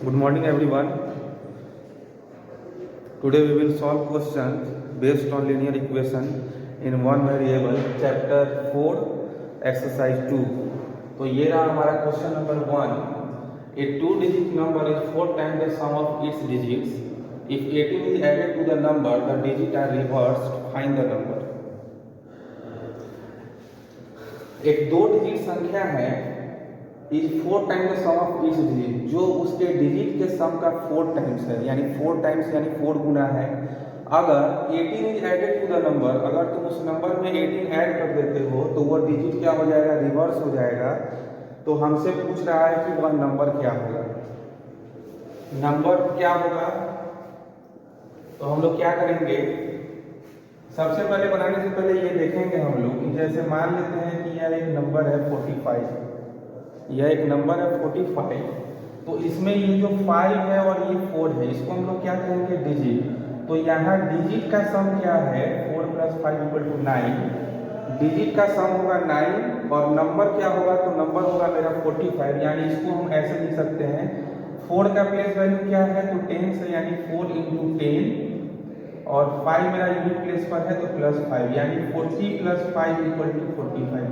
Good morning everyone. Today we will solve questions based on linear equation in one variable chapter 4 exercise 2. तो ये रहा हमारा question number 1. A two digit number is 4 times the sum of its digits. If 18 is added to the number, the digits are reversed. Find the number. एक दो digit संख्या है is 4 times the sum of each digit, जो उसके digit के सम का 4 times है, यानी 4 टाइम्स यानी 4 गुना है. अगर 18 is added to the number, अगर तुम उस नंबर में 18 ऐड कर देते हो तो वह डिजिट क्या हो जाएगा, रिवर्स हो जाएगा. तो हमसे पूछ रहा है कि वह नंबर क्या होगा. नंबर क्या होगा, तो हम लोग क्या करेंगे, सबसे पहले बनाने से पहले ये देखेंगे हम लोग कि जैसे मान लेते हैं कि यह एक नंबर है 45, यह एक नंबर है 45. तो इसमें ये जो 5 है और ये 4 है, इसको हम लोग क्या कहेंगे, डिजिट. तो यहाँ डिजिट का सम क्या है, 4 + 5 = 9. डिजिट का सम होगा 9 और नंबर क्या होगा, तो नंबर होगा मेरा 45. यानी इसको हम ऐसे लिख सकते हैं, 4 का प्लेस वैल्यू क्या है, तो 10 से, यानी 4 × 10 और 5 मेरा यूनिट प्लेस पर है तो +5, यानी 40 + 5 = 45.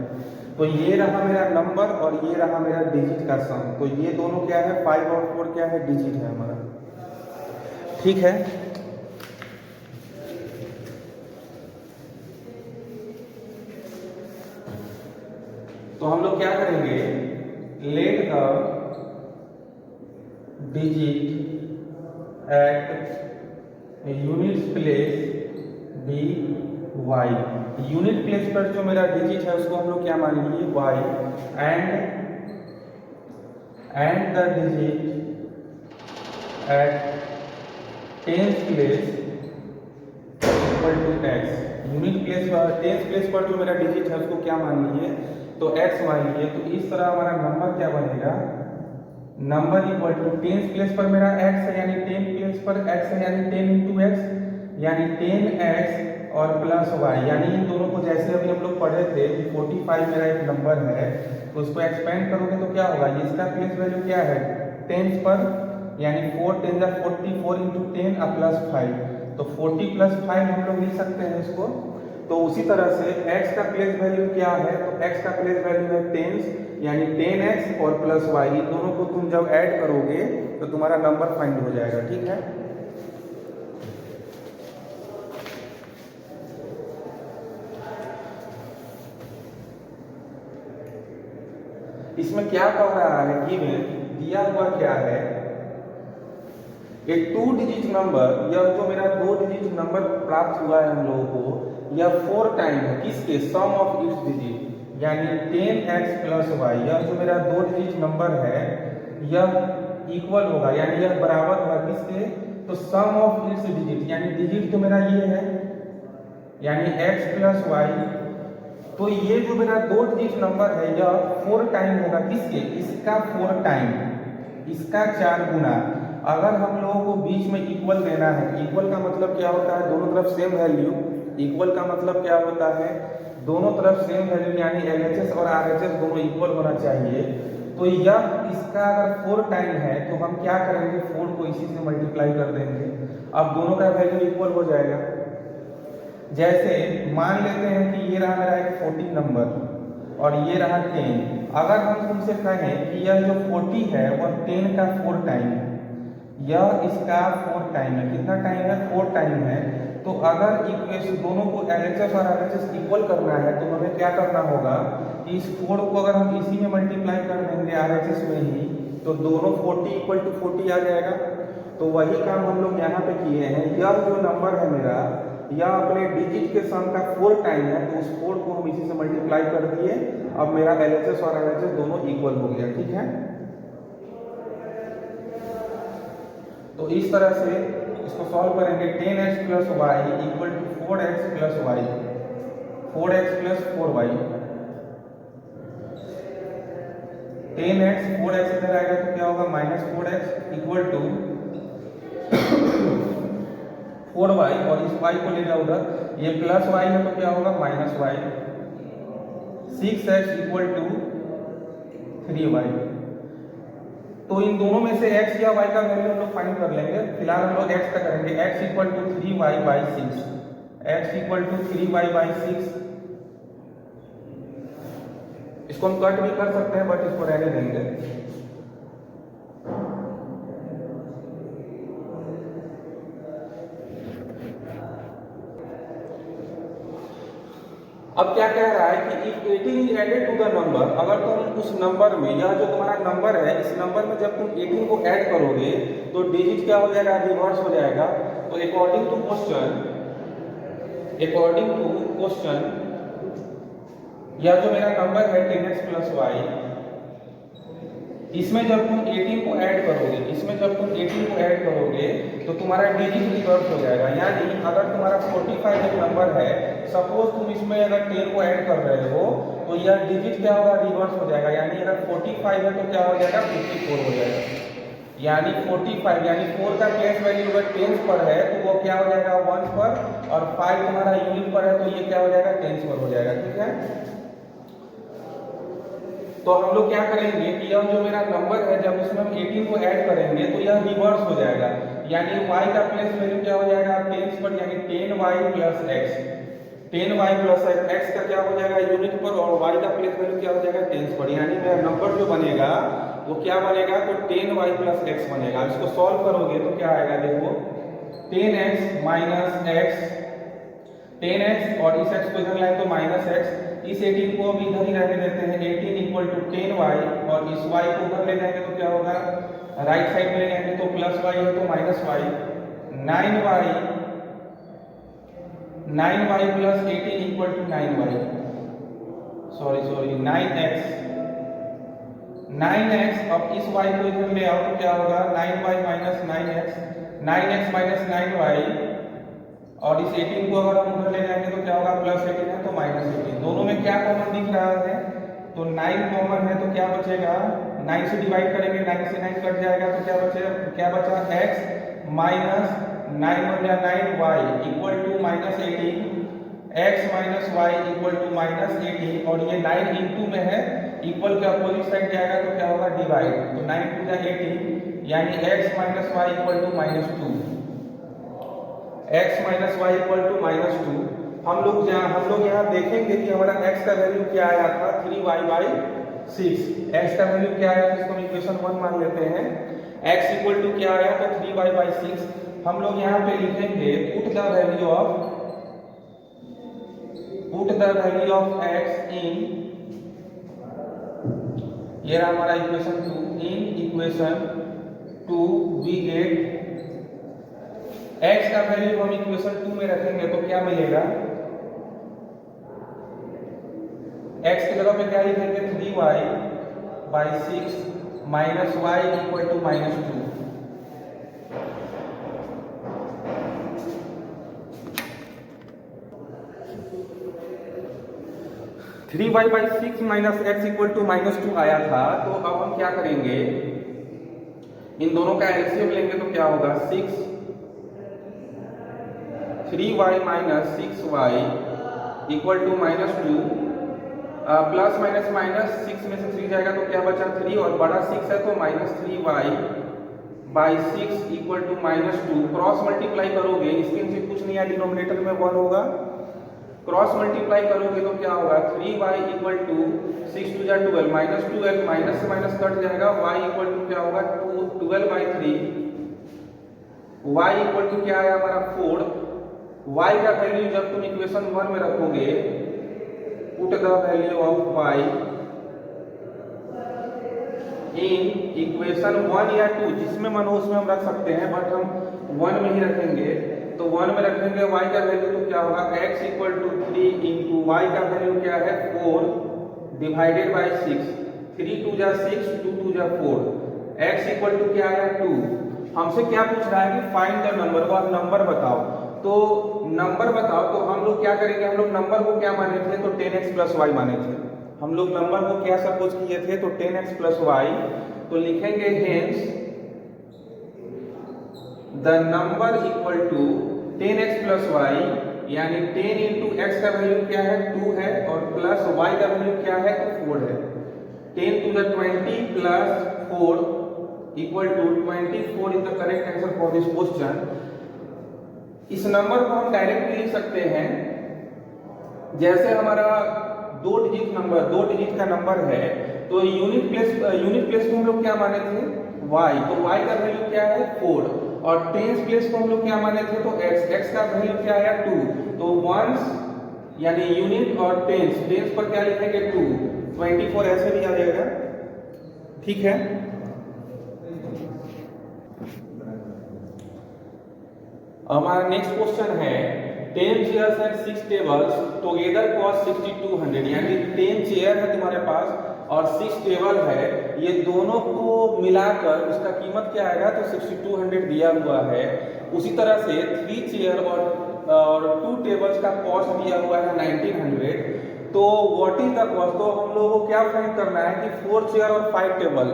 तो ये रहा मेरा नंबर और ये रहा मेरा डिजिट का सम. तो ये दोनों क्या है, 5 और 4 क्या है, डिजिट है हमारा. ठीक है. तो हम लोग क्या करेंगे, let the digit at unit place be y. Unit place पर जो मेरा डिजिट है उसको हम लोग क्या मान लीजिए, y. And the digit at tens place = x. Unit place पर, टेंस प्लेस पर जो मेरा डिजिट है उसको क्या मान लीजिए, तो x मान लीजिए. तो इस तरह हमारा नंबर क्या बनेगा, नंबर = टेंस प्लेस पर मेरा x है, यानी 10 प्लेस पर x है, यानी 10 × x, यानी 10x और +y. यानी इन दोनों को जैसे अभी हम लोग पढ़े थे कि 45 मेरा एक नंबर है, तो उसको एक्सपेंड करोगे तो क्या होगा, इसका प्लेस वैल्यू क्या है, टेंस पर, यानी 4 × 10 = 40, 4 × 10 + 5. तो 40 + 5 हम लोग लिख सकते हैं इसको. तो उसी तरह से x का प्लेस वैल्यू क्या है, तो x का प्लेस वैल्यू है टेंस, यानी 10x और +y. इन दोनों को तुम जब ऐड करोगे तो तुम्हारा नंबर फाइंड हो जाएगा. ठीक है. इसमें क्या कह रहा है, गिवन दिया हुआ क्या है, एक 2 डिजिट नंबर, यह जो मेरा 2 डिजिट नंबर प्राप्त हुआ है हम लोगों को, यह 4 टाइम है किसके, सम ऑफ इट्स डिजिट, यानी 10x + y. यह जो मेरा 2 डिजिट नंबर है यह इक्वल होगा, यानी यह बराबर होगा किसके, तो सम ऑफ इट्स डिजिट, यानी डिजिट तो मेरा ये है, यानी x + y. तो ये जो मेरा 2 डिजिट नंबर है यह 4 टाइम होगा किसके, इसका 4 टाइम, इसका 4 गुना. अगर हम लोगों को बीच में इक्वल देना है, इक्वल का मतलब क्या होता है, दोनों तरफ सेम वैल्यू. इक्वल का मतलब क्या होता है, दोनों तरफ सेम वैल्यू, यानी LHS और RHS दोनों इक्वल होना चाहिए. तो यह इसका अगर 4 टाइम है तो हम क्या करेंगे, 4 को इसी से मल्टीप्लाई कर देंगे. अब दोनों का वैल्यू इक्वल हो जाएगा. जैसे मान लेते हैं कि ये रहा मेरा एक 40 नंबर और ये रहा 10. अगर हम तुमसे कहें कि यह जो 40 है वह 10 का 4 टाइम है, यह इसका 4 टाइम है, कितना टाइम है, 4 टाइम है. तो अगर इक्वेशन दोनों को LHS और RHS इक्वल करना है तो हमें क्या करना होगा कि इस 4 को अगर हम इसी में मल्टीप्लाई कर देंगे RHS में ही, तो दोनों 40 = 40 आ जाएगा. तो वही काम हम लोग यहाँ पे किए हैं. यह जो नंबर है मेरा, यह अपने डिजिट के सम का 4 टाइम है, तो उस 4 को हम इसी से मल्टीप्लाई कर दिए. अब मेरा LHS और RHS दोनों इक्वल हो गया. ठीक है. तो इस तरह से इसको सॉल्व करेंगे. 10x + y = 4x + y, 4x + 4y. 10x 4x इधर आएगा तो क्या होगा, -4x = 4y, और इस y को ले जाओ उधर, ये +y है तो क्या होगा, -y. 6x = 3y. तो इन दोनों में से x या y का वैल्यू हम लोग फाइंड कर लेंगे। फिलहाल हम लोग x का करेंगे, x equal to 3y/6, x equal to 3y/6। इसको हम कट भी कर सकते हैं बट इसको रहने देंगे। अब क्या कह रहा है कि if 18 is added to the number, अगर तुम उस नंबर में, यह जो तुम्हारा नंबर है, इस नंबर में जब तुम 18 को ऐड करोगे तो डिजिट क्या हो जाएगा, रिवर्स हो जाएगा। तो अकॉर्डिंग टू क्वेश्चन यह जो मेरा नंबर है 10x प्लस वाई, इसमें जब तुम 18 को ऐड करोगे, तो तुम्हारा डिजिट रिवर्स हो जाएगा। यानी अगर तुम्हारा 45 एक नंबर है, सपोज तुम इसमें अगर 10 को ऐड कर रहे हो तो यह डिजिट क्या होगा, रिवर्स हो जाएगा। यानी अगर 45 है तो क्या हो जाएगा, 54 हो जाएगा। यानी 45 यानी 4 का प्लेस वैल्यू अगर 10 पर है तो वो क्या हो जाएगा, 1 पर, और 5 तुम्हारा यूनिट पर है तो ये क्या हो जाएगा, 10 पर हो जाएगा। ठीक है, तो हम लोग क्या करेंगे कि यह जो मेरा नंबर है जब उसमें हम 18 को ऐड करेंगे तो यह रिवर्स हो जाएगा। यानी y का प्लेस वैल्यू क्या हो जाएगा, 10 पर, यानी 10y plus x, 10y plus x का क्या हो जाएगा यूनिट पर, और y का प्लेस वैल्यू क्या हो जाएगा 10 पर। यानी मेरा नंबर जो बनेगा वो क्या बनेगा, तो 10y प्लस x बनेगा। इसको सॉल्व करोगे तो क्या आएगा, देखो 10x माइनस x, 10x और इस x को इधर लाए तो माइनस x, इस 18 को अब इधर ही रहने देते हैं, 18 इक्वल टू 10y, और इस y को उधर ले जाएंगे तो क्या होगा, राइट साइड में ले जाएंगे तो प्लस y है तो minus y, 9y plus 18 equal to 9y, sorry 9x। अब इस y को इधर ले आओ तो क्या होगा, 9y minus 9x, 9x minus 9y, और इस 18 को अगर हम उधर ले जाएंगे तो क्या होगा, प्लस 18 है तो माइनस 18। दोनों में क्या कॉमन दिख रहा है, तो 9 कॉमन है तो क्या बचेगा, 9 से डिवाइड करेंगे, 9 से 9 कट जाएगा तो क्या बचेगा, क्या बचा, x माइनस 9 या 9y equal to minus 18, x minus y equal to minus 18, और ये 9 इंटू में है, इक्वल के अपोजिट साइड जाएगा तो क्या होगा, डिवाइड, तो 9 टू जा 18, यानी x minus y equal to minus 2, x minus y equal to minus 2। हम लोग यहाँ देखेंगे कि हमारा x का वैल्यू क्या आया था, 3y/6। x का वैल्यू क्या आया था, इसको हम इक्वेशन 1 मान लेते हैं। x इक्वल टू क्या आया, तो 3y/6। हम लोग यहाँ पे लिखेंगे put the value of x in, ये रहा हमारा equation 2, in equation 2 we get x का वैल्यू हम इक्वेशन 2 में रखेंगे तो क्या मिलेगा, x की जगह पे क्या लिखेंगे, 3y/6 minus y equal to minus 2। Three y by six minus x equal to minus 2 आया था। तो अब हम क्या करेंगे, इन दोनों का एलसीएम लेंगे तो क्या होगा, 6 3y minus 6y equal to minus 2, plus minus minus 6 में से 3 जाएगा तो क्या बचा, 3, और बड़ा 6 है तो minus 3y/6 equal to minus 2। Cross multiply करोगे, इसके से कुछ नहीं है, डिनोमिनेटर में 1 होगा, क्रॉस मल्टीप्लाई करोगे तो क्या होगा, 3y इक्वल टू 6 टू जा 12, माइनस 12, माइनस से माइनस कट जाएगा, y इक्वल टू क्या होगा, 12/3, y इक्वल टू क्या है हमारा 4। y का वैल्यू जब तुम इक्वेशन 1 में रखोगे, put the value of y in equation 1 या 2, जिसमें मन हो उसमें हम रख सकते हैं, बट हम 1 में ही रखेंगे। तो 1 में रखेंगे y का वैल्यू तो क्या होगा, x equal to 3 into y का वैल्यू क्या है, 4 डिवाइडेड बाई 6, 3 2 जा 6, 2 2 जा 4, x इक्वल टू क्या है 2। हमसे क्या पूछ रहा है कि फाइंड द नंबर, वो नंबर बताओ। तो नंबर बताओ, तो हम लोग क्या करेंगे, हम लोग नंबर को क्या माने थे, तो 10x प्लस वाई माने थे। हम लोग नंबर को क्या सपोज किए थे, तो 10x प्लस वाई। तो लिखेंगे hence the number equal to 10x plus y, यानी 10 इंटू एक्स का वैल्यू क्या है 2 है, और प्लस y का वैल्यू क्या है तो 4 है। 10 to the 20 plus 4 equal to 24 is the correct answer for this question. इस नंबर को हम डायरेक्टली लिख सकते हैं, जैसे हमारा दो डिजिट का नंबर है, तो यूनिट प्लेस को हम लोग क्या माने थे, y, तो y का वैल्यू क्या है 4, और टेंस प्लेस को हम लोग क्या माने थे, तो x का वैल्यू क्या है 2, तो वंस यानी यूनिट और टेंस पर क्या लिखेंगे 2, 24 ऐसे भी आ जाएगा, ठीक है। हमारा नेक्स्ट क्वेश्चन है 10 chairs and 6 tables together cost 6200, यानी 10 चेयर है तुम्हारे पास और 6 टेबल है, ये दोनों को मिलाकर उसका कीमत क्या आएगा, तो 6200 दिया हुआ है। उसी तरह से 3 चेयर और 2 टेबल्स का कॉस्ट दिया हुआ है 1900, तो व्हाट इज द कॉस्ट, तो हम लोगों को क्या फाइंड करना है कि 4 चेयर और 5 टेबल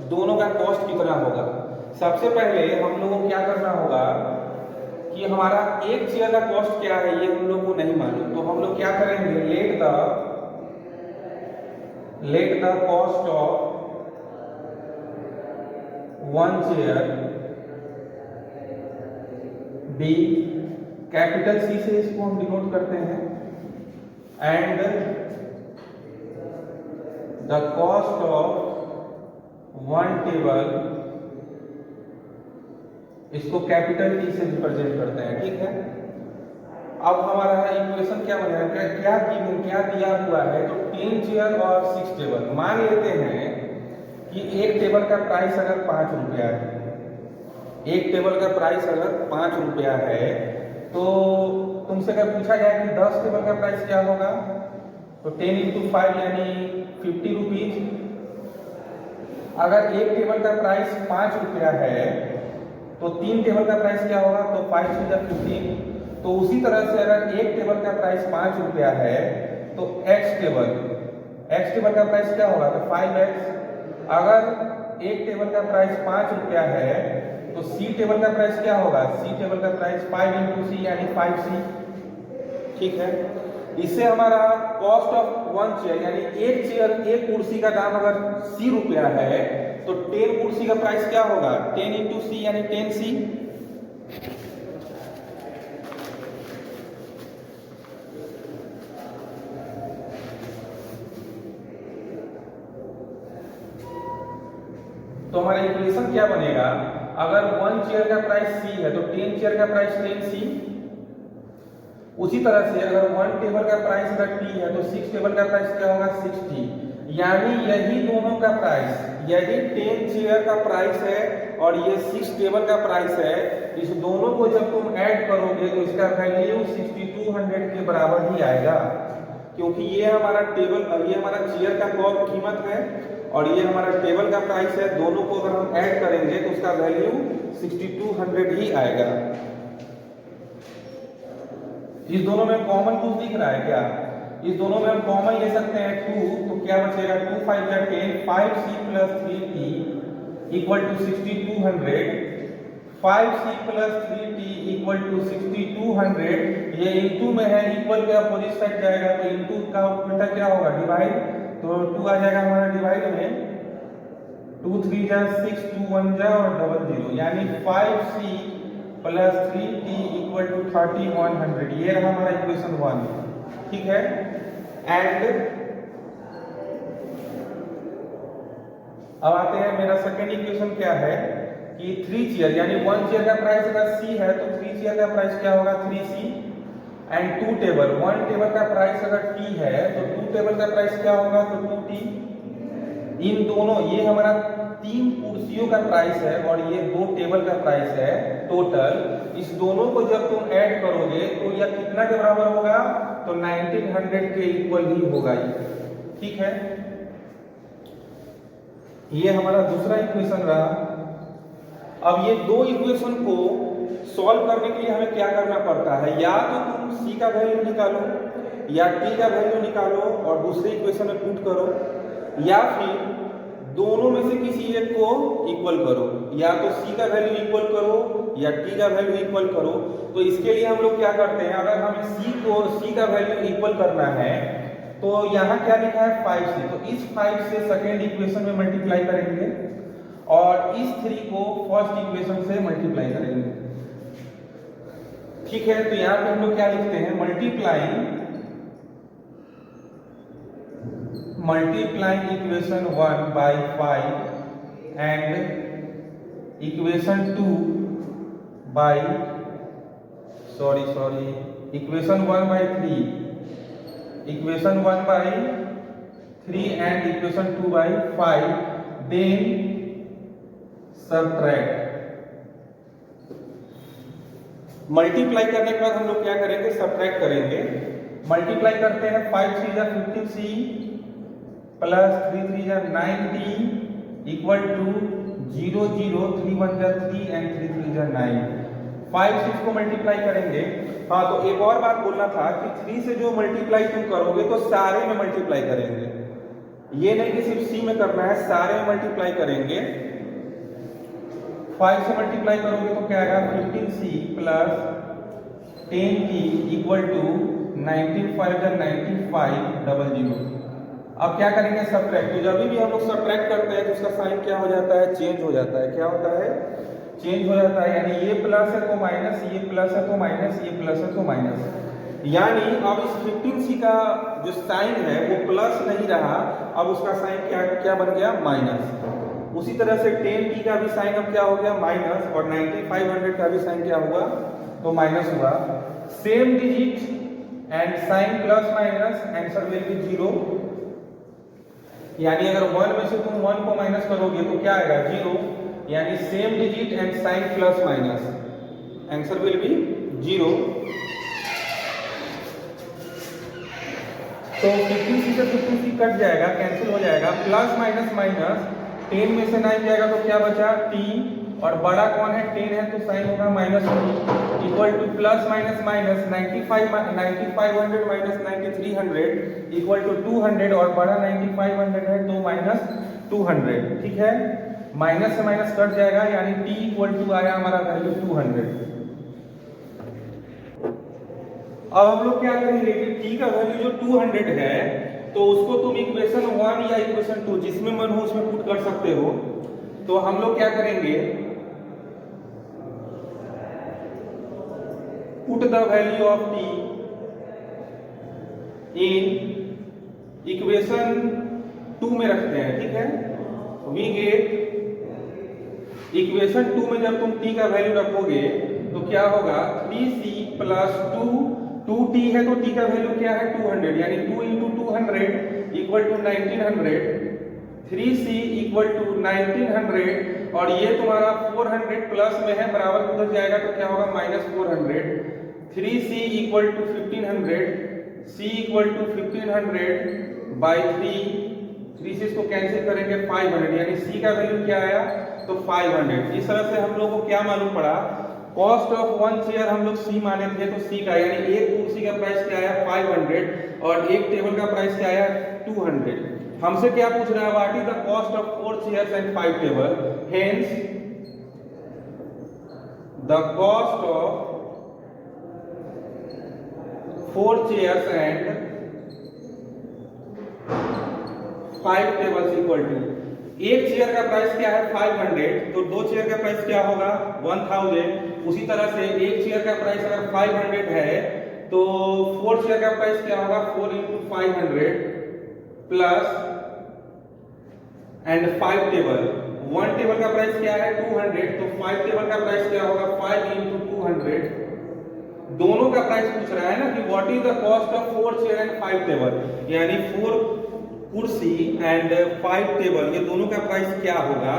दोनों का कॉस्ट कितना होगा। सबसे पहले हम लोगों को क्या करना होगा कि हमारा एक चेयर का कॉस्ट क्या है ये हम लोग को नहीं मालूम, तो हम लोग क्या करेंगे, let the cost of 1 chair be, capital C से इसको हम डिनोट करते हैं, and the cost of 1 table, इसको कैपिटल टी से रिप्रेजेंट करते हैं, ठीक है। अब हमारा इक्वेशन क्या बनेगा, क्या दिया हुआ है, तो 10 चेयर और 6 टेबल, मान लेते हैं कि एक टेबल का प्राइस अगर 5 रुपया है, एक टेबल का प्राइस अगर 5 रुपया है, तो तुमसे अगर पूछा जाए कि 10 टेबल का प्राइस क्या होगा, तो 10 × 5 यानी 50 रुपीज। अगर एक टेबल का प्राइस 5 रुपया है तो 3 टेबल का प्राइस क्या होगा, तो 5 × 15। तो उसी तरह से अगर एक टेबल का प्राइस 5 रुपया है तो x टेबल का प्राइस क्या होगा, तो 5x। अगर एक टेबल का प्राइस 5 रुपया है तो c टेबल का प्राइस क्या होगा, c टेबल का प्राइस 5 × c यानी 5c, ठीक है। इससे हमारा कॉस्ट ऑफ 1 चेयर यानी एक चेयर, एक कुर्सी का दाम अगर c रुपया है तो 10 कुर्सी का प्राइस क्या होगा, 10 × c यानी 10c। तो हमारा इक्वेशन क्या बनेगा, अगर 1 चेयर का प्राइस c है तो 10 चेयर का प्राइस 10c। उसी तरह से अगर 1 टेबल का प्राइस अगर t है तो 6 टेबल का प्राइस क्या होगा, 6t। यानी यही दोनों का प्राइस, यही 10 चेयर का प्राइस है और ये 6 टेबल का प्राइस है, इस दोनों को जब तुम ऐड करोगे तो इसका वैल्यू 6200 के बराबर ही आएगा, क्योंकि ये हमारा टेबल, ये हमारा चेयर का कीमत है और ये हमारा टेबल का प्राइस है। दोनों को अगर हम ऐड करेंगे तो उसका वैल्यू 6200 ही आएगा। इस दोनों में कॉमन कुछ दिख रहा है क्या, इस दोनों में हम कॉमन ले सकते हैं 2, तो क्या बचेगा, 2 × 5 = 10, 5c + 3t = 6200, 5c + 3t = 6200। ये इंटू में है, इक्वल के अपोजिट साइड जाएगा तो इंटू का उल्टा क्या होगा, डिवाइड, तो 2 आ जाएगा हमारा डिवाइड में, 2 × 3 = 6, 2 × 1 = 00, यानी 5c + 3t = 3100। ये रहा हमारा इक्वेशन 1, ठीक है। एंड अब आते हैं, मेरा सेकेंड इक्वेशन क्या है कि 3 चेयर यानी 1 चेयर का प्राइस अगर c है तो 3 चेयर का प्राइस क्या होगा, 3c। एंड 2 टेबल, 1 टेबल का प्राइस अगर t है तो 2 टेबल का प्राइस क्या होगा, तो 2t। इन दोनों, ये हमारा 3 कुर्सियों का प्राइस है और ये 2 टेबल का प्राइस है टोटल। इस दोनों को जब तुम ऐड करोगे तो यह कितना के बराबर होगा, तो 1900 के इक्वल ही होगा ये, ठीक है। ये हमारा दूसरा इक्वेशन रहा। अब ये दो इक्वेशन को सॉल्व करने के लिए हमें क्या करना पड़ता है, या तो तुम c का वैल्यू निकालो या t का वैल्यू निकालो और दूसरे इक्वेशन में पुट करो, या फिर दोनों में से किसी एक को इक्वल करो, या तो c का वैल्यू इक्वल करो या t का वैल्यू इक्वल करो। तो इसके लिए हम लोग क्या करते हैं, अगर हमें c का वैल्यू इक्वल करना है तो यहाँ क्या लिखा है 5c, तो इस 5 से सेकेंड इक्वेशन में मल्टीप्लाई करेंगे और इस 3 को फर्स्ट इक्वेशन से मल्टीप्लाई करेंगे। ठीक है, तो यहां पे हम लोग क्या लिखते हैं, multiplying equation 1 by 5 and equation 2 by equation 1 by 3 and equation 2 by 5, then subtract. Multiply करने के बाद हम लोग क्या करेंगे, सबट्रैक्ट करेंगे। मल्टीप्लाई करते हैं, 5 3 जा 15c प्लस 3 3 जा 9d इक्वल टू 0 0 3 1 जा 3 एंड 3 3 जा 9। 5 से इसको मल्टीप्लाई करेंगे। हाँ, तो एक और बात बोलना था कि 3 से जो मल्टीप्लाई तुम करोगे तो सारे में मल्टीप्लाई करेंगे, ये नहीं कि सिर्फ c में करना है, सारे में मल्टीप्लाई करेंगे। 5 से मल्टीप्लाई करोगे तो क्या आएगा, 15c plus 10t equal to 19 5 जा 95 00। अब क्या करेंगे, सबट्रैक्ट। तो जब भी हम लोग सबट्रैक्ट करते हैं तो उसका साइन क्या हो जाता है, चेंज हो जाता है। क्या होता है, चेंज हो जाता है। यानी ये प्लस है तो माइनस, ये प्लस है तो माइनस, ये प्लस है तो माइनस। यानी अब इस 15c का जो साइन है वो प्लस नहीं रहा, अब उसका साइन क्या बन गया, माइनस। उसी तरह से 10t का भी साइन अब क्या हो गया, माइनस, और 9500 का भी साइन क्या हुआ, तो माइनस हुआ। Same digit and sign plus minus, answer will be 0। यानी अगर 1 में से तुम 1 को माइनस करोगे तो क्या आएगा, 0। यानी same digit and sign plus minus, answer will be 0। तो 15c से 15c कट जाएगा, कैंसिल हो जाएगा। प्लस माइनस माइनस, 10 में से 9 जाएगा तो क्या बचा, t, और बड़ा कौन है, 10 है, तो साइन होगा minus t equal to plus minus minus 9500 minus 9300 equal to 200, और बड़ा 9500 है तो माइनस 200। ठीक है, माइनस से माइनस कट जाएगा, यानी t इक्वल टू आया हमारा वैल्यू 200। अब हम लोग क्या करेंगे कि t का वैल्यू जो 200 है तो उसको तुम इक्वेशन 1 या इक्वेशन 2 जिसमें मन हो उसमें पुट कर सकते हो। तो हम लोग क्या करेंगे, put the value of t in equation 2 में रखते हैं। ठीक है, वी गेट इक्वेशन 2 में जब तुम t का वैल्यू रखोगे तो क्या होगा, 3c प्लस 2t है तो t का वैल्यू क्या है, 200, यानी 2 into 200 equal to 1900, 3c equal to 1900, और ये तुम्हारा 400 प्लस में है, बराबर उधर जाएगा तो क्या होगा, minus 400। 3c equal to 1500, c equal to 1500 by 3 से इसको कैंसिल करेंगे 500, यानी c का वैल्यू क्या आया, तो 500। इस तरह से हम लोग को क्या मालूम पड़ा, कॉस्ट ऑफ 1 चेयर हम लोग c माने थे तो c का, यानी एक कुर्सी का प्राइस क्या आया, 500, और एक टेबल का प्राइस क्या आया, 200। हमसे क्या पूछ रहा है, what is the cost of 4 chairs and 5 table, hence the cost of 4 chairs and 5 tables equal to, एक चेयर का प्राइस क्या है, 500, तो 2 चेयर का प्राइस क्या होगा, 1000। उसी तरह से एक चेयर का प्राइस अगर 500 है तो 4 चेयर का प्राइस क्या होगा, 4 into 500 plus and 5 table, 1 table का प्राइस क्या है, 200, तो 5 टेबल का प्राइस क्या होगा, 5 इंटू 200। दोनों का प्राइस पूछ रहा है ना कि what is the cost of 4 chair and 5 table, यानी 4 कुर्सी एंड 5 टेबल, ये दोनों का प्राइस क्या होगा।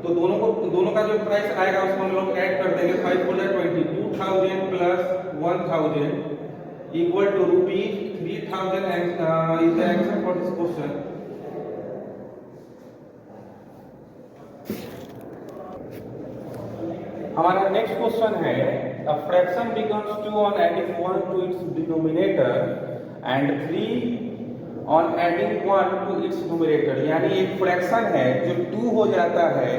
तो दोनों का जो प्राइस आएगा उसको हम लोग ऐड कर देंगे, 5 4 20, 2000 plus 1000 equal to ₹3000 is the answer for this question. हमारा नेक्स्ट क्वेश्चन है, a fraction becomes 2 on adding 1 to its denominator and 3 on adding 1 to its numerator। यानी एक फ्रैक्शन है जो 2 हो जाता है,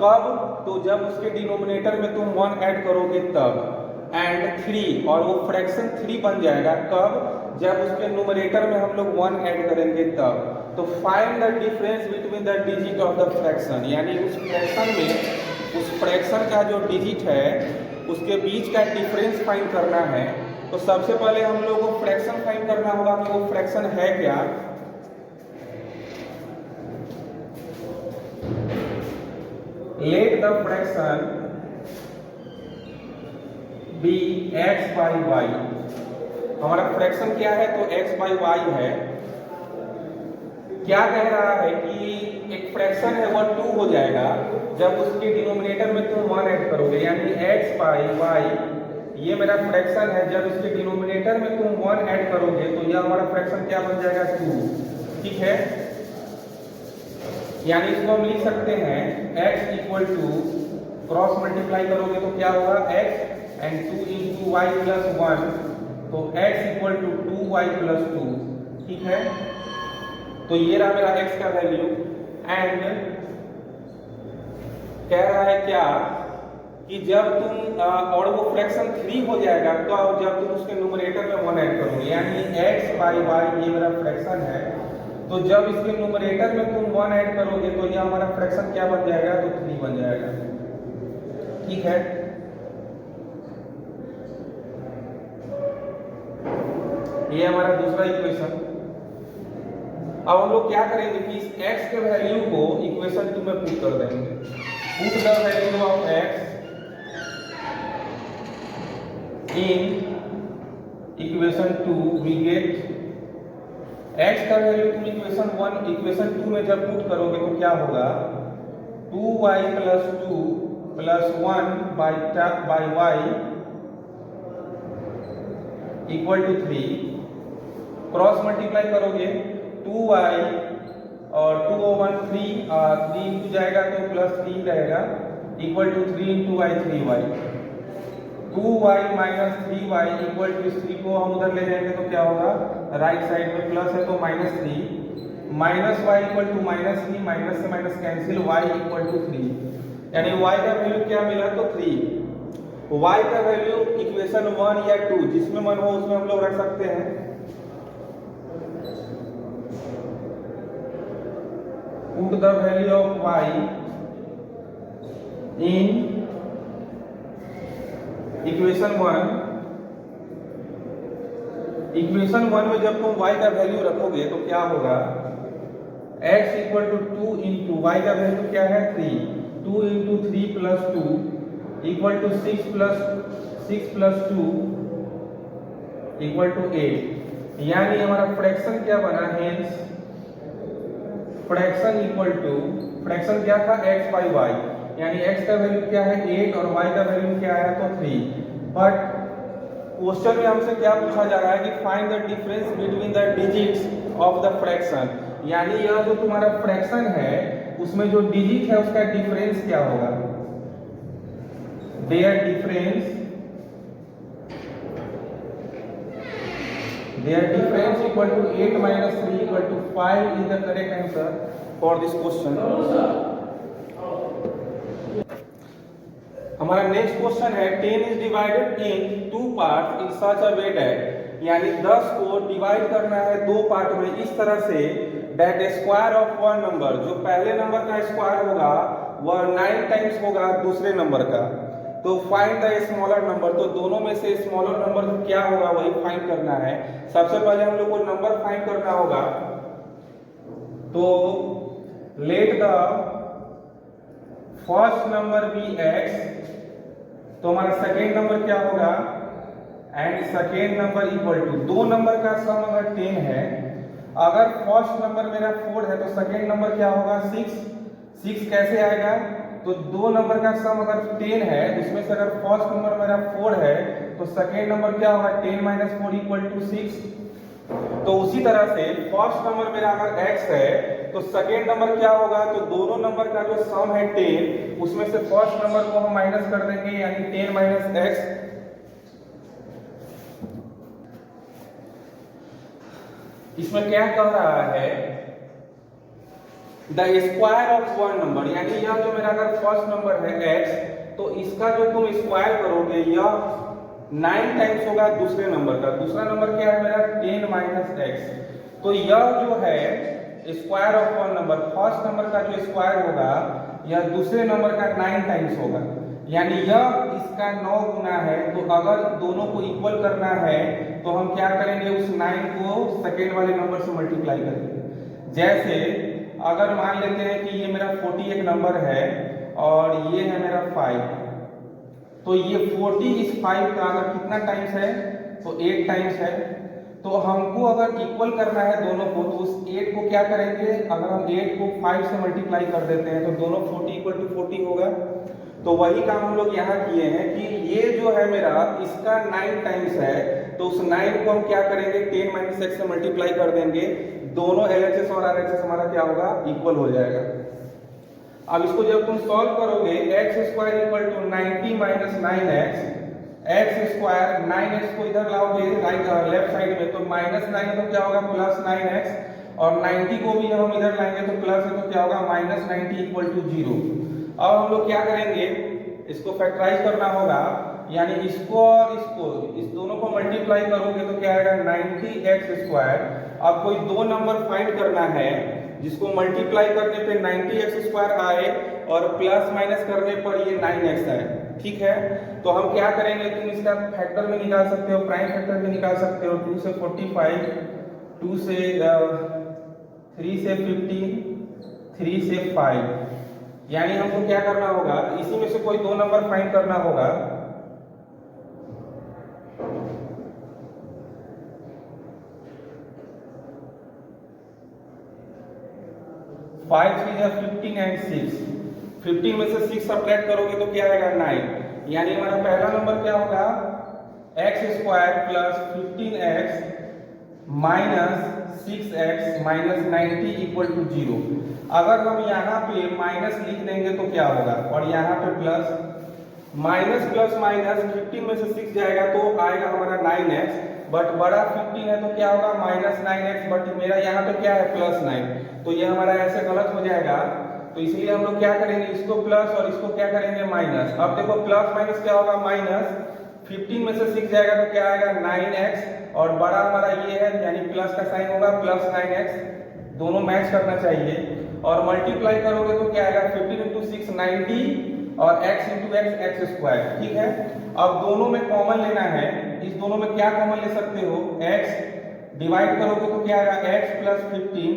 कब, तो जब उसके डिनोमिनेटर में तुम 1 ऐड करोगे तब, एंड 3, और वो फ्रैक्शन 3 बन जाएगा कब, जब उसके न्यूमरेटर में हम लोग 1 ऐड करेंगे तब। तो find the difference between the digit of the fraction, यानी उस फ्रैक्शन में उस फ्रैक्शन का जो डिजिट है उसके बीच का डिफरेंस फाइंड करना है। तो सबसे पहले हम लोग को फ्रैक्शन फाइंड करना होगा कि वो फ्रैक्शन है क्या। Let the fraction be x by y. हमारा फ्रैक्शन क्या है, तो x बाई वाई है। क्या कह रहा है कि एक फ्रैक्शन है वह 2 हो जाएगा जब उसके डिनोमिनेटर में तुम 1 ऐड करोगे, यानी x बाई वाई ये मेरा फ्रैक्शन है। जब इसके डिनोमिनेटर में तुम 1 ऐड करोगे तो यह हमारा फ्रैक्शन क्या बन जाएगा, 2। ठीक है, यानी इसको हम लिख सकते हैं x equal to, cross multiply करोगे तो क्या होगा, x and 2 into y plus 1, तो x equal to 2y plus 2। ठीक है, तो ये रहा मेरा x का वैल्यू। एंड कह रहा है क्या कि जब तुम और वो फ्रैक्शन 3 हो जाएगा तो जब तुम उसके न्यूमरेटर में 1 ऐड करोगे, यानी x बाई वाई ये मेरा फ्रैक्शन है। तो जब इसके न्यूमरेटर में तुम 1 ऐड करोगे तो ये हमारा फ्रैक्शन क्या बन जाएगा, तो 3 बन जाएगा। ठीक है, ये हमारा दूसरा इक्वेशन। अब हम लोग क्या करेंगे कि इस x के वैल्यू को इक्वेशन 2 में पुट कर देंगे। Put the value of x in equation 2 we get x का वैल्यू तुम इक्वेशन 2 में जब पुट करोगे तो क्या होगा, 2y plus 2 plus 1 by y equal to 3। Cross multiply करोगे 2y और 2 और 1 3 इंटू जाएगा तो प्लस 3 रहेगा equal to 3 into y 3y। 2y minus 3y equal to, इस 3 को हम उधर ले जाएंगे तो क्या होगा, राइट साइड में प्लस है तो minus 3, minus y equal to minus 3, minus से minus cancel, y equal to 3, यानी y का वैल्यू क्या मिला, तो 3। y का वैल्यू इक्वेशन 1 या 2 जिसमें मन हो उसमें हम लोग रख सकते हैं। Put the value of y in equation 1। Equation 1 में जब तुम y का वैल्यू रखोगे तो क्या होगा, x equal to 2 into y का वैल्यू क्या है, 3, 2 into 3 plus 2 equal to 6 plus 2 equal to 8। यानी हमारा फ्रैक्शन क्या बना, hence fraction equal to, fraction क्या था, x बाई वाई, यानी x का वैल्यू क्या है 8 और y का वैल्यू क्या है, तो 3। बट क्वेश्चन में हमसे क्या पूछा जा रहा है कि find the difference between the digits of the fraction, यानी यह जो तुम्हारा फ्रैक्शन है उसमें जो डिजिट है उसका डिफरेंस क्या होगा। Their difference equal to 8 minus 3 equal to 5 is the correct answer for this question. हमारा नेक्स्ट क्वेश्चन है 10 is divided in 2 parts in such a way that, यानी 10 को डिवाइड करना है 2 पार्ट में इस तरह से that the square of one number, जो पहले नंबर का स्क्वायर होगा वह 9 टाइम्स होगा दूसरे नंबर का। तो फाइंड द स्मॉलर नंबर, तो दोनों में से स्मॉलर नंबर क्या होगा वही फाइंड करना है। सबसे पहले हम लोग को नंबर फाइंड करना होगा, तो let the first number be x, तो हमारा सेकेंड नंबर क्या होगा, and second number equal to, दो नंबर का सम अगर 10 है, अगर फर्स्ट नंबर मेरा 4 है तो सेकेंड नंबर क्या होगा 6। 6 कैसे आएगा, तो दो नंबर का सम अगर 10 है उसमें से अगर फर्स्ट नंबर मेरा 4 है तो सेकेंड नंबर क्या होगा 10 माइनस 4 इक्वल टू 6। तो उसी तरह से फर्स्ट नंबर मेरा अगर x है तो सेकेंड नंबर क्या होगा, तो दोनों नंबर का जो सम है 10 उसमें से फर्स्ट नंबर को हम माइनस कर देंगे, यानी 10 माइनस x। इसमें क्या कह रहा है, the square of one number, यानी यह जो मेरा अगर फर्स्ट नंबर है x, तो इसका जो तुम स्क्वायर करोगे यह 9 टाइम्स होगा दूसरे नंबर का। दूसरा नंबर क्या है मेरा 10 माइनस x, तो यह जो है square of one number, first number का जो स्क्वायर होगा यह दूसरे नंबर का 9 टाइम्स होगा, यानी यह इसका 9 गुना है। तो अगर दोनों को इक्वल करना है तो हम क्या करेंगे, उस 9 को सेकेंड वाले नंबर से मल्टीप्लाई करेंगे। जैसे अगर मान लेते हैं कि ये मेरा 41 नंबर है और ये है मेरा 5, तो ये 40 इस 5 का अगर कितना टाइम्स है तो 8 टाइम्स है। तो हमको अगर इक्वल करना है दोनों को, तो उस 8 को क्या करेंगे, अगर हम 8 को 5 से मल्टीप्लाई कर देते हैं तो दोनों 40 इक्वल टू 40 होगा। तो वही काम हम लोग यहाँ किए हैं कि ये जो है मेरा इसका 9 टाइम्स है, तो उस 9 को हम क्या करेंगे 10 माइनस एक्स से मल्टीप्लाई कर देंगे, दोनों LHS और RHS हमारा क्या होगा, इक्वल हो जाएगा। अब इसको जब तुम सॉल्व करोगे x square equal to 90 minus 9x, x square 9x को इधर लाओगे लेफ्ट साइड में, तो माइनस 9 तो क्या होगा प्लस 9x, और 90 को भी हम इधर लाएंगे तो प्लस है तो क्या होगा माइनस 90 इक्वल टू 0। अब हम लोग क्या करेंगे, इसको फैक्टराइज करना होगा, यानी इसको और इसको, इस दोनों को मल्टीप्लाई करोगे तो क्या आएगा 90x स्क्वायर। अब कोई दो नंबर फाइंड करना है जिसको मल्टीप्लाई करने पे 90x स्क्वायर आए और प्लस माइनस करने पर ये 9x आए, ठीक है। तो हम क्या करेंगे, तुम इसका फैक्टर में निकाल सकते हो, प्राइम फैक्टर में निकाल सकते हो। 2 से 45, 2 से 3 से 15, 3 से 5, यानी हमको क्या करना होगा, इसी में से कोई दो नंबर फाइंड करना होगा। फाइव 3 या 15 एंड 6, 15 में से 6 सब्ट्रैक्ट करोगे तो क्या आएगा 9, यानी हमारा पहला नंबर क्या होगा x square plus 15x minus 6x minus 90 equal to 0। अगर हम यहाँ पे माइनस लिख देंगे तो क्या होगा, और यहाँ पे प्लस, माइनस प्लस माइनस 15 में से 6 जाएगा तो आएगा हमारा 9x, बट बड़ा 15 है तो क्या होगा माइनस 9x, बट मेरा यहाँ पे क्या है प्लस 9, तो ये हमारा ऐसे गलत हो जाएगा। तो इसलिए हम लोग क्या करेंगे, इसको प्लस और इसको क्या करेंगे माइनस। अब देखो प्लस माइनस क्या होगा माइनस, 15 में से 6 जाएगा तो क्या आएगा 9x, और बड़ा हमारा ये है यानी प्लस का साइन होगा प्लस 9x, दोनों मैच करना चाहिए। और मल्टीप्लाई करोगे तो क्या आएगा 15 इंटू 6 90 और x into x x square, ठीक है। अब दोनों में कॉमन लेना है, इस दोनों में क्या कॉमन ले सकते हो, x डिवाइड करोगे तो क्या आएगा x प्लस 15,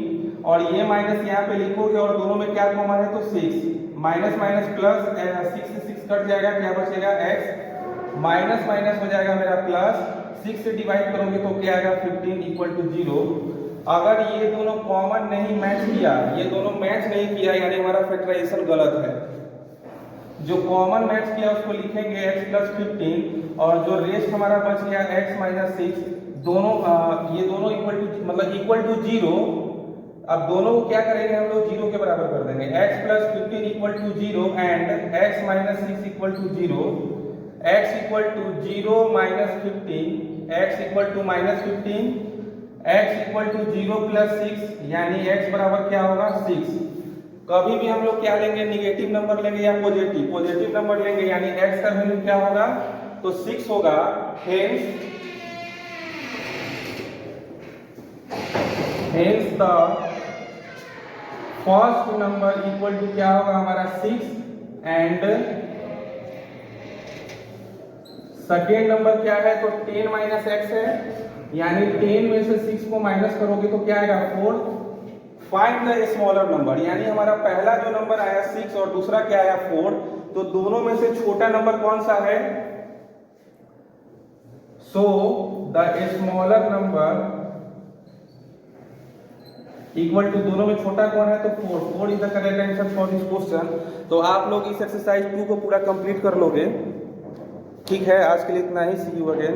और ये माइनस यहाँ पे लिखोगे और दोनों में क्या कॉमन है तो 6, माइनस माइनस प्लस, 6 से 6 कट जाएगा, क्या बचेगा x, माइनस माइनस हो जाएगा मेरा प्लस, 6 से डिवाइड करोगे तो क्या आएगा 15 इक्वल टू 0। अगर ये दोनों कॉमन नहीं मैच किया, ये दोनों मैच नहीं किया, यानी हमारा फैक्टराइजेशन गलत है। जो कॉमन मैच किया उसको लिखेंगे x प्लस 15, और जो रेस्ट हमारा बच गया x माइनस 6, दोनों ये दोनों इक्वल टू मतलब इक्वल टू 0। अब दोनों को क्या करेंगे हम लोग 0 के बराबर कर देंगे, x plus 15 equal to 0 and x minus 6 equal to 0, x equal to 0 minus 15, x equal to minus 15, x equal to 0 plus 6, यानी x बराबर क्या होगा 6। कभी भी हम लोग क्या लेंगे, निगेटिव नंबर लेंगे या पॉजिटिव नंबर लेंगे, यानी x का वैल्यू क्या होगा तो 6 होगा। Hence the first number equal to क्या होगा हमारा 6 एंड सेकेंड नंबर क्या है तो 10 माइनस एक्स है, यानी 10 में से 6 को माइनस करोगे तो क्या आएगा 4। फाइंड द स्मॉलर नंबर, यानी हमारा पहला जो नंबर आया 6 और दूसरा क्या आया 4, तो दोनों में से छोटा नंबर कौन सा है, so the smaller number equal to, दोनों में छोटा कौन है तो 4 is the correct answer for this question. तो आप लोग इस एक्सरसाइज 2 को पूरा कंप्लीट कर लोगे, ठीक है। आज के लिए इतना ही, सी यू अगेन।